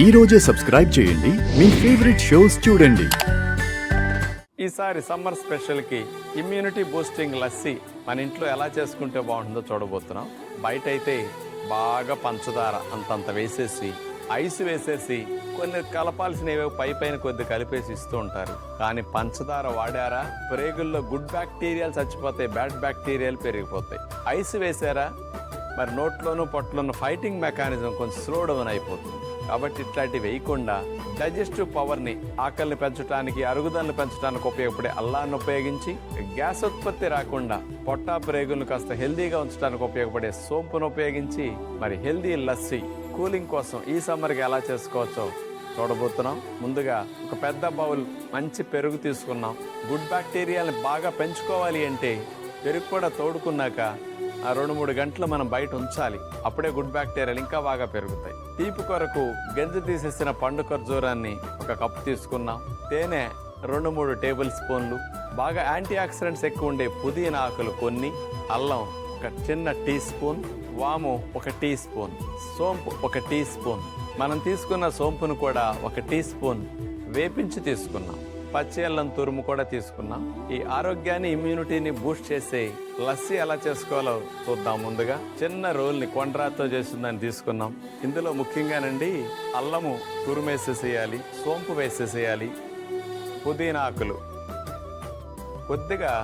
ఈ రోజే సబ్స్క్రైబ్ చేయండి మీ ఫేవరెట్ షోస్ చూడండి. ఈసారి సమ్మర్ స్పెషల్కి ఇమ్యూనిటీ బూస్టింగ్ లస్సీ మన ఇంట్లో ఎలా చేసుకుంటే బాగుంటుందో చూడబోతున్నాం. బయట అయితే బాగా పంచదార అంతంత వేసేసి ఐస్ వేసేసి కొన్ని కలపాల్సినవి పైన కొద్ది కలిపేసి ఇస్తూ ఉంటారు. కానీ పంచదార వాడారా ప్రేగుల్లో గుడ్ బ్యాక్టీరియాలు చచ్చిపోతాయి, బ్యాడ్ బ్యాక్టీరియాలు పెరిగిపోతాయి. ఐస్ వేసారా మరి నోట్లోనూ పొట్టలోనూ ఫైటింగ్ మెకానిజం కొంచెం స్లో డౌన్ అయిపోతుంది. కాబట్టి ఇట్లాంటివి వేయకుండా డైజెస్టివ్ పవర్ని, ఆకలిని పెంచడానికి, అరుగుదలను పెంచడానికి ఉపయోగపడే అల్లాన్ని ఉపయోగించి గ్యాస్ ఉత్పత్తి రాకుండా పొట్ట ప్రేగులను కాస్త హెల్దీగా ఉంచడానికి ఉపయోగపడే సోంపును ఉపయోగించి మరి హెల్దీ లస్సీ కూలింగ్ కోసం ఈ సమ్మర్కి ఎలా చేసుకోవచ్చో చూడబోతున్నాం. ముందుగా ఒక పెద్ద బౌల్ మంచి పెరుగు తీసుకున్నాం. గుడ్ బ్యాక్టీరియాని బాగా పెంచుకోవాలి అంటే పెరుగు కూడా తోడుకున్నాక 2-3 గంటలు మనం బయట ఉంచాలి. అప్పుడే గుడ్ బ్యాక్టీరియాలు ఇంకా బాగా పెరుగుతాయి. తీపి కొరకు గంజి తీసేసిన పండు ఖర్జూరాన్ని 1 కప్పు తీసుకున్నాం. తేనె 2-3 టేబుల్ స్పూన్లు, బాగా యాంటీ ఆక్సిడెంట్స్ ఎక్కువ ఉండే పుదీనా ఆకులు కొన్ని, అల్లం 1 చిన్న టీ స్పూన్, వాము 1 టీ స్పూన్, సోంపు 1 టీ స్పూన్. మనం తీసుకున్న సోంపును కూడా 1 టీ స్పూన్ వేపించి తీసుకున్నాం. పచ్చి అల్లం తురుము కూడా తీసుకున్నాం. ఈ ఆరోగ్యాన్ని, ఇమ్యూనిటీని బూస్ట్ చేసే లస్సీ ఎలా చేసుకోవాలో చూద్దాం. ముందుగా చిన్న రోల్ని కొండ్రాతో చేసిందని తీసుకున్నాం. ఇందులో ముఖ్యంగానండి అల్లము తురుమేసేసేయాలి, సోంపు వేసేసేయాలి, పుదీనా ఆకులు కొద్దిగా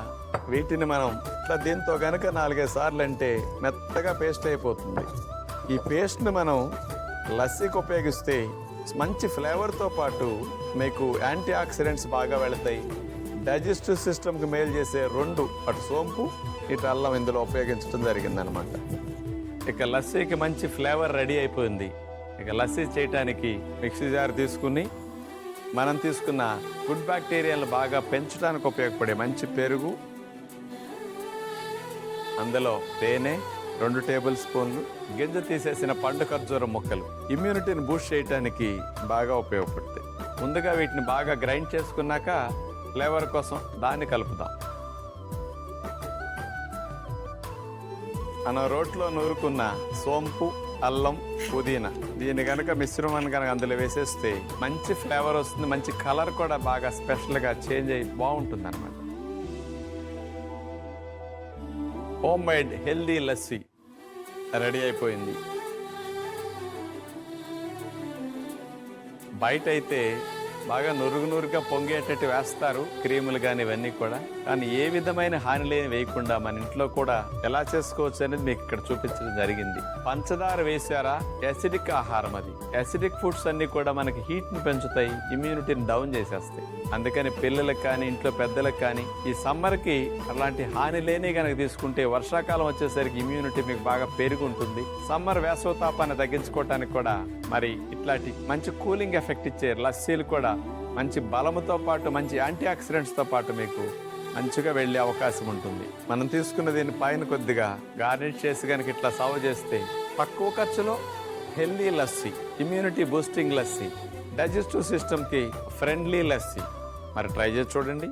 వీటిని మనం ఇట్లా దీంతో కనుక 4-5 సార్లు అంటే మెత్తగా పేస్ట్ అయిపోతుంది. ఈ పేస్ట్ని మనం లస్సీకి ఉపయోగిస్తే మంచి ఫ్లేవర్తో పాటు మీకు యాంటీ ఆక్సిడెంట్స్ బాగా వెళతాయి. డైజెస్టివ్ సిస్టమ్కి మేలు చేసే 2 అటు సోంపు ఇటు అల్లం ఇందులో ఉపయోగించడం జరిగిందనమాట. ఇక లస్సీకి మంచి ఫ్లేవర్ రెడీ అయిపోయింది. ఇక లస్సీ చేయటానికి మిక్సీ జార్ తీసుకుని మనం తీసుకున్న గుడ్ బ్యాక్టీరియాలు బాగా పెంచడానికి ఉపయోగపడే మంచి పెరుగు, అందులో తేనె 2 టేబుల్ స్పూన్లు, గింజ తీసేసిన పండు ఖర్జూరం ముక్కలు ఇమ్యూనిటీని బూస్ట్ చేయడానికి బాగా ఉపయోగపడతాయి. ముందుగా వీటిని బాగా గ్రైండ్ చేసుకున్నాక ఫ్లేవర్ కోసం దాన్ని కలుపుదాం. మనం రోట్లో నూరుకున్న సోంపు, అల్లం, పుదీనా దీన్ని కనుక మిశ్రమాన్ని కనుక అందులో వేసేస్తే మంచి ఫ్లేవర్ వస్తుంది. మంచి కలర్ కూడా బాగా స్పెషల్గా చేంజ్ అయ్యి బాగుంటుంది అనమాట. Home made healthy lassi ready అయిపోయింది. బయట అయితే బాగా నురుగుగా పొంగేటట్టు వేస్తారు క్రీములు కానీ ఇవన్నీ కూడా. కానీ ఏ విధమైన హాని లేని వేయకుండా మన ఇంట్లో కూడా ఎలా చేసుకోవచ్చు అనేది మీకు ఇక్కడ చూపించడం జరిగింది. పంచదార వేసారా యాసిడిక్ ఆహారం, అది యాసిడిక్ ఫుడ్స్ అన్ని కూడా మనకి హీట్ని పెంచుతాయి, ఇమ్యూనిటీని డౌన్ చేసేస్తాయి. అందుకని పిల్లలకు కానీ ఇంట్లో పెద్దలకు కానీ ఈ సమ్మర్కి అలాంటి హాని లేని కనుక తీసుకుంటే వర్షాకాలం వచ్చేసరికి ఇమ్యూనిటీ మీకు బాగా పెరిగి ఉంటుంది. సమ్మర్ వేసవతాపాన్ని తగ్గించుకోవటానికి కూడా మరి ఇట్లాంటి మంచి కూలింగ్ ఎఫెక్ట్ ఇచ్చే లస్సీలు కూడా మంచి బలముతో పాటు మంచి యాంటీ ఆక్సిడెంట్స్తో పాటు మీకు మంచిగా వెళ్ళే అవకాశం ఉంటుంది. మనం తీసుకున్న దీని పైన కొద్దిగా గార్నిష్ చేసి కనుక ఇట్లా సర్వ్ చేస్తే తక్కువ ఖర్చులో healthy lassi, immunity boosting lassi, digestive సిస్టమ్కి ఫ్రెండ్లీ లస్సీ. మరి ట్రై చేసి చూడండి.